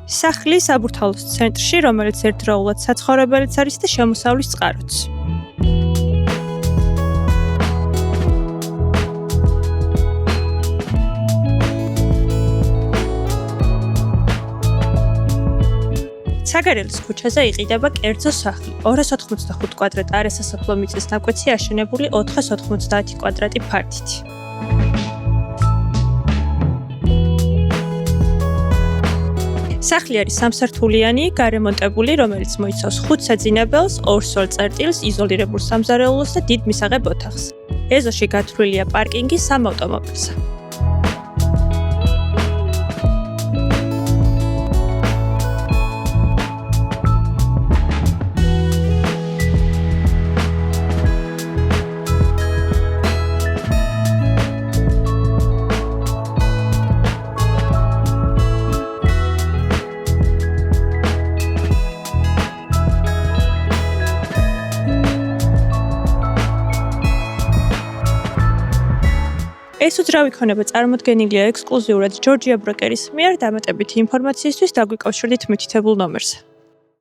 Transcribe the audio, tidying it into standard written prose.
სახლი საბურთალოს ცენტრში, რომელიც ერთდროულად საცხოვრებელიც არის და შემოსავლის წყაროც. საგარელის ქუჩაზე იყიდება კერძო სახლი. 285 კვადრატ არასასოფლო მიწის ნაკვეთი აშენებული 490 კვადრატი ფართით. სახლი არის სამსართულიანი, გარემონტებული, რომელიც მოიცავს 5 საძინებელს, 2 სოლ-წერტილს, იზოლირებულ სამზარეულოს და დიდ მისაღებ ოთახს. ეზოში გათვლილია პარკინგი 3 ავტომობილზე. ეს უძრავი ქონება წარმოდგენილია ექსკლუზიურად ჯორჯია ბროკერის მიერ. დამატებითი ინფორმაციისთვის დაგვიკავშირდით მითითებულ ნომერზე.